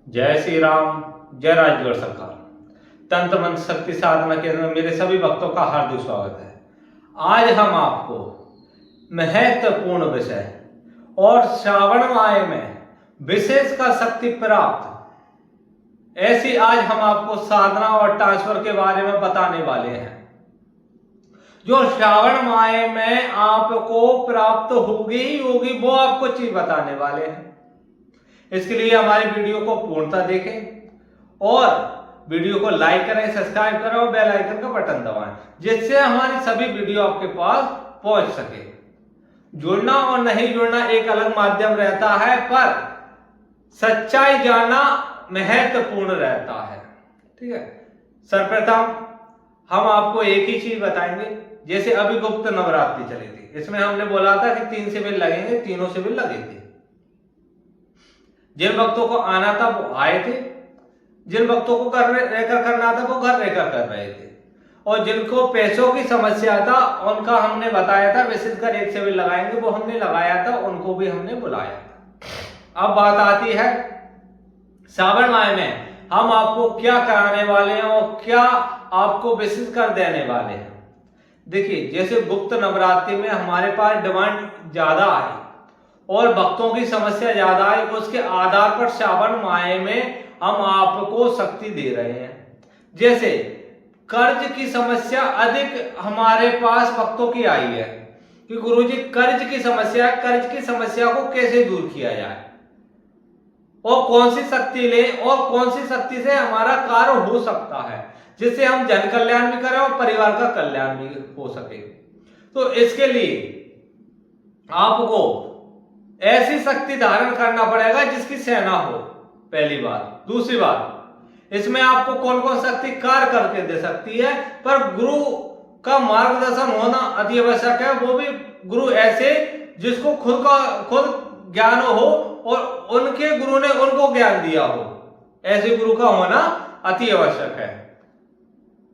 जय श्री राम। जय राजगढ़ सरकार। तंत्र मंत्र शक्ति साधना केंद्र में मेरे सभी भक्तों का हार्दिक स्वागत है। आज हम आपको महत्वपूर्ण विषय और श्रावण माह में विशेष का शक्ति प्राप्त ऐसी आज हम आपको साधना और ट्रांसफर के बारे में बताने वाले हैं, जो श्रावण माह में आपको प्राप्त होगी ही होगी, वो आपको चीज बताने वाले हैं। इसके लिए हमारी वीडियो को पूर्णतः देखें और वीडियो को लाइक करें, सब्सक्राइब करें और बेल आइकन का बटन दबाएं, जिससे हमारी सभी वीडियो आपके पास पहुंच सके। जुड़ना और नहीं जुड़ना एक अलग माध्यम रहता है, पर सच्चाई जानना महत्वपूर्ण रहता है। ठीक है, सर्वप्रथम हम आपको एक ही चीज बताएंगे। जैसे अभी गुप्त नवरात्रि चली थी, इसमें हमने बोला था कि 3 शिविर लगेंगे, तीनों शिविर लगे थे। जिन भक्तों को आना था वो आए थे, जिन भक्तों को घर रहकर करना था वो घर रहकर कर रहे थे, और जिनको पैसों की समस्या था उनका हमने बताया था विशेषकर एक शिविर लगाएंगे, वो हमने लगाया था, उनको भी हमने बुलाया था। अब बात आती है श्रावण माह में हम आपको क्या कराने वाले हैं और क्या आपको विशेष कर देने वाले हैं। देखिए, जैसे गुप्त नवरात्रि में हमारे पास डिमांड ज्यादा आई और भक्तों की समस्या ज्यादा आई, उसके आधार पर श्रावण माह में हम आपको शक्ति दे रहे हैं। जैसे कर्ज की समस्या अधिक हमारे पास भक्तों की आई है कि गुरुजी कर्ज की समस्या है, कर्ज की समस्या को कैसे दूर किया जाए और कौन सी शक्ति लें और कौन सी शक्ति से हमारा कार्य हो सकता है, जिससे हम जन कल्याण भी करें और परिवार का कल्याण भी हो सके। तो इसके लिए आपको ऐसी शक्ति धारण करना पड़ेगा जिसकी सेना हो, पहली बात। दूसरी बात, इसमें आपको कौन कौन शक्ति कार्य करके दे सकती है, पर गुरु का मार्गदर्शन होना अति आवश्यक है। वो भी गुरु ऐसे जिसको खुद ज्ञान हो और उनके गुरु ने उनको ज्ञान दिया हो, ऐसे गुरु का होना अति आवश्यक है।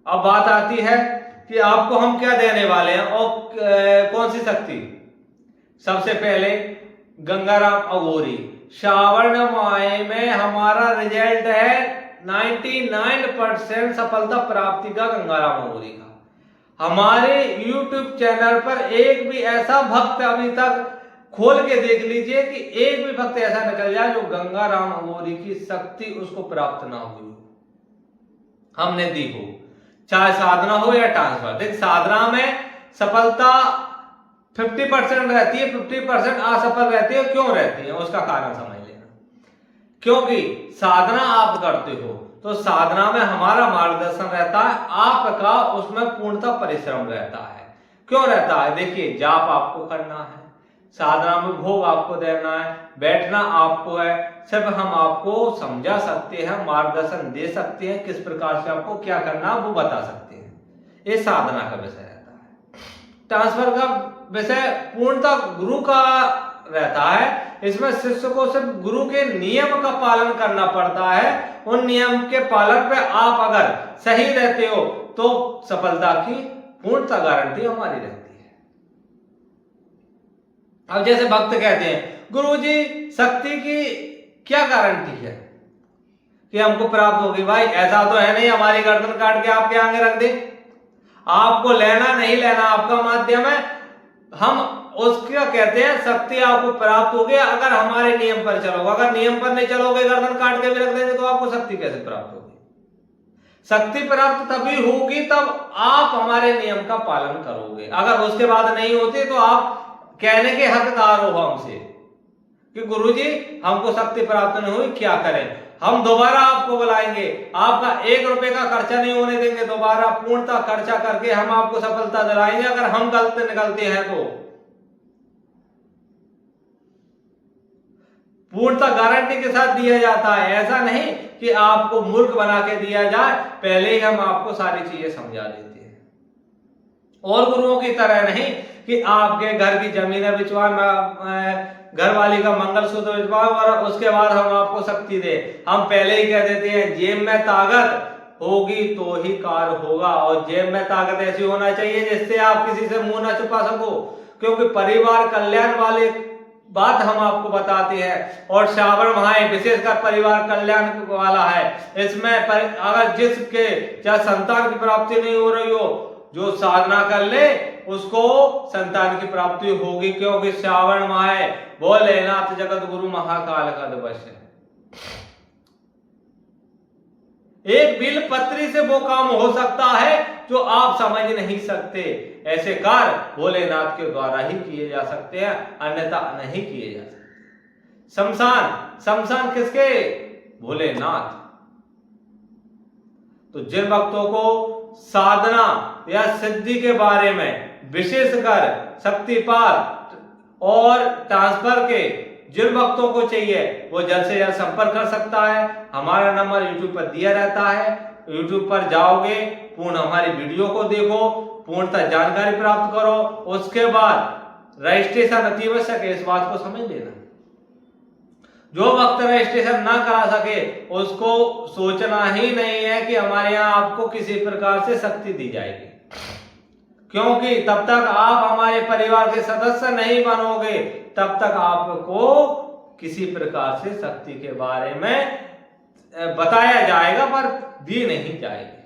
अब बात आती है कि आपको हम क्या देने वाले हैं और कौन सी शक्ति। सबसे पहले गंगाराम अघोरी। श्रावण माह में हमारा रिजल्ट है 99% सफलता प्राप्ति का गंगाराम अघोरी का। हमारे YouTube चैनल पर एक भी ऐसा भक्त अभी तक खोल के देख लीजिए कि एक भी भक्त ऐसा निकल जाए जो गंगाराम अघोरी की शक्ति उसको प्राप्त ना हुई हो, हमने दी हो, चाहे साधना हो या ट्रांसफर। देख, साधना में सफलता 50% रहती है, 50% असफल रहती है। क्यों रहती है उसका कारण समझ लेना। क्योंकि साधना आप करते हो तो साधना में हमारा मार्गदर्शन रहता है, आपका उसमें पूर्णतः परिश्रम रहता है। क्यों रहता है? देखिए, जाप आपको करना है, साधना में भोग आपको देना है, बैठना आपको है। सिर्फ हम आपको समझा सकते हैं, मार्गदर्शन दे सकते हैं, किस प्रकार से आपको क्या करना वो बता सकते हैं। ये साधना का विषय रहता है। ट्रांसफर का विषय पूर्णतः गुरु का रहता है। इसमें शिष्य को सिर्फ गुरु के नियम का पालन करना पड़ता है। उन नियम के पालन पे आप अगर सही रहते हो तो सफलता की पूर्णतः गारंटी हमारी रहती है। अब जैसे भक्त कहते हैं, गुरुजी शक्ति की क्या गारंटी है कि हमको प्राप्त होगी? भाई, ऐसा तो है नहीं हमारी गर्दन काट के आपके आगे रख दे। आपको लेना नहीं लेना आपका माध्यम है। हम उसका कहते हैं शक्ति आपको प्राप्त होगी अगर हमारे नियम पर चलोगे। अगर नियम पर नहीं चलोगे, गर्दन काट के भी रख देंगे, तो आपको शक्ति कैसे प्राप्त होगी? शक्ति प्राप्त तभी होगी तब आप हमारे नियम का पालन करोगे। अगर उसके बाद नहीं होती तो आप कहने के हकदार हो हमसे कि गुरुजी हमको शक्ति प्राप्त नहीं हुई, क्या करें? हम दोबारा आपको बुलाएंगे, आपका 1 रुपए का खर्चा नहीं होने देंगे, दोबारा पूर्णतः खर्चा करके हम आपको सफलता दिलाएंगे अगर हम गलत निकलते हैं तो। पूर्णतः गारंटी के साथ दिया जाता है। ऐसा नहीं कि आपको मूर्ख बना के दिया जाए, पहले ही हम आपको सारी चीजें समझा देते हैं। और गुरुओं की तरह नहीं कि आपके घर की जमीनें बिचवा, घर वाली का मंगलसूत्र बिचवाओ और उसके बाद हम आपको शक्ति दे। हम पहले ही कह देते हैं, जेब में ताकत होगी तो ही कार्य होगा, और जेब में ताकत ऐसी होना चाहिए जिससे आप किसी से मुंह ना छुपा सको। क्योंकि परिवार कल्याण वाले बात हम आपको बताते हैं। और श्रावण माह विशेषकर परिवार कल्याण वाला है। इसमें अगर जिसके चाहे संतान की प्राप्ति नहीं हो रही हो, जो साधना कर ले उसको संतान की प्राप्ति होगी, क्योंकि श्रावण माह भोलेनाथ जगत गुरु महाकाल का दिवस है। एक बिल पत्री से वो काम हो सकता है जो आप समझ नहीं सकते। ऐसे कार्य भोलेनाथ के द्वारा ही किए जा सकते हैं, अन्यथा नहीं किए जा सकते। शमशान किसके? भोलेनाथ। तो जिन भक्तों को साधना या सिद्धि के बारे में, विशेषकर शक्तिपात और ट्रांसफर के जिन भक्तों को चाहिए वो जल्द से जल्द संपर्क कर सकता है। हमारा नंबर YouTube पर दिया रहता है। YouTube पर जाओगे, पूर्ण हमारी वीडियो को देखो, पूर्णतः जानकारी प्राप्त करो, उसके बाद रजिस्ट्रेशन अति आवश्यक है, इस बात को समझ लेना। जो भक्त रजिस्ट्रेशन ना करा सके उसको सोचना ही नहीं है कि हमारे यहाँ आपको किसी प्रकार से शक्ति दी जाएगी, क्योंकि तब तक आप हमारे परिवार के सदस्य नहीं बनोगे तब तक आपको किसी प्रकार से शक्ति के बारे में बताया जाएगा पर दी नहीं जाएगी,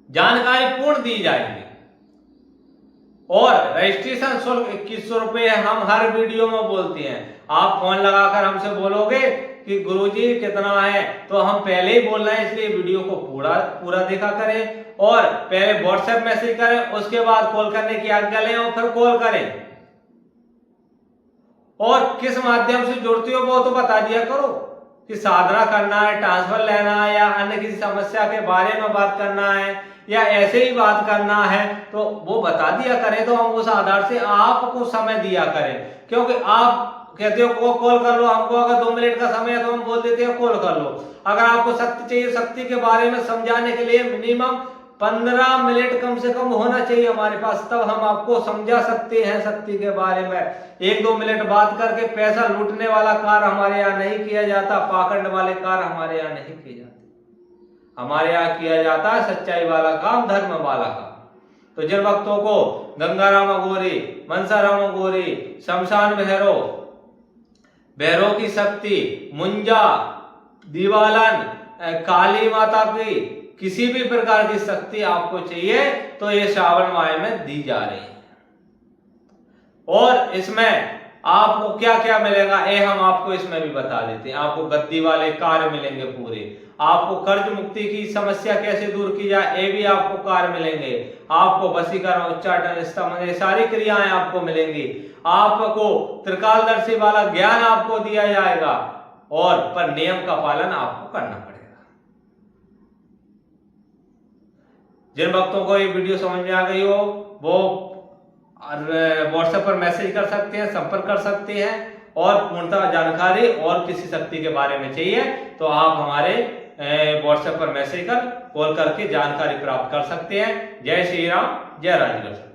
जानकारी पूर्ण दी जाएगी। और रजिस्ट्रेशन शुल्क 2100 रुपये हम हर वीडियो में बोलते हैं। आप फोन लगाकर हमसे बोलोगे कि गुरुजी कितना है, तो हम पहले ही बोल रहे हैं, इसलिए वीडियो को पूरा देखा करें और पहले व्हाट्सएप मैसेज करें, उसके बाद कॉल करने की आज्ञा लें और फिर कॉल करें। और किस माध्यम से जुड़ते हो वो तो बता दिया करो कि साधना करना है, ट्रांसफर लेना है या अन्य किसी समस्या के बारे में बात करना है या ऐसे ही बात करना है, तो वो बता दिया करें, तो हम उस आधार से आपको समय दिया करें। क्योंकि आप कहते हो कॉल कर लो, हमको अगर 2 मिनट का समय है तो हम बोल देते हैं कॉल कर लो। अगर आपको शक्ति चाहिए, शक्ति के बारे में समझाने के लिए मिनिमम 15 मिनट कम से कम होना चाहिए हमारे पास, तब हम आपको समझा सकते हैं शक्ति के बारे में। 1-2 मिनट बात करके पैसा लूटने वाला कार्य हमारे यहाँ नहीं किया जाता, पाखंड वाले कार्य हमारे यहाँ नहीं किए जाते। हमारे यहाँ किया जाता है सच्चाई वाला काम, धर्म वाला काम। तो जिन भक्तों को गंगाराम अघोरी, मनसाराम अघोरी, शमशान भैरव की शक्ति, मुंजा, दीवालन, काली माता की किसी भी प्रकार की शक्ति आपको चाहिए तो ये श्रावण माह में दी जा रही है। और इसमें आपको क्या क्या मिलेगा ये हम आपको इसमें भी बता देते हैं। आपको गद्दी वाले कार्य मिलेंगे पूरे, आपको कर्ज मुक्ति की समस्या कैसे दूर की जाए ये भी आपको कार्य मिलेंगे, आपको वशीकरण, उच्चाटन, स्तमन, ये सारी क्रियाएं आपको मिलेंगी, आपको त्रिकालदर्शी वाला ज्ञान आपको दिया जाएगा और पर नियम का पालन आपको करना पड़ेगा। जिन भक्तों को ये वीडियो समझ में आ गई हो वो व्हाट्सएप पर मैसेज कर सकते हैं, संपर्क कर सकते हैं। और पूर्णतः जानकारी और किसी शक्ति के बारे में चाहिए तो आप हमारे व्हाट्सएप पर मैसेज कर कॉल करके जानकारी प्राप्त कर सकते हैं। जय श्री राम, जय राजगढ़।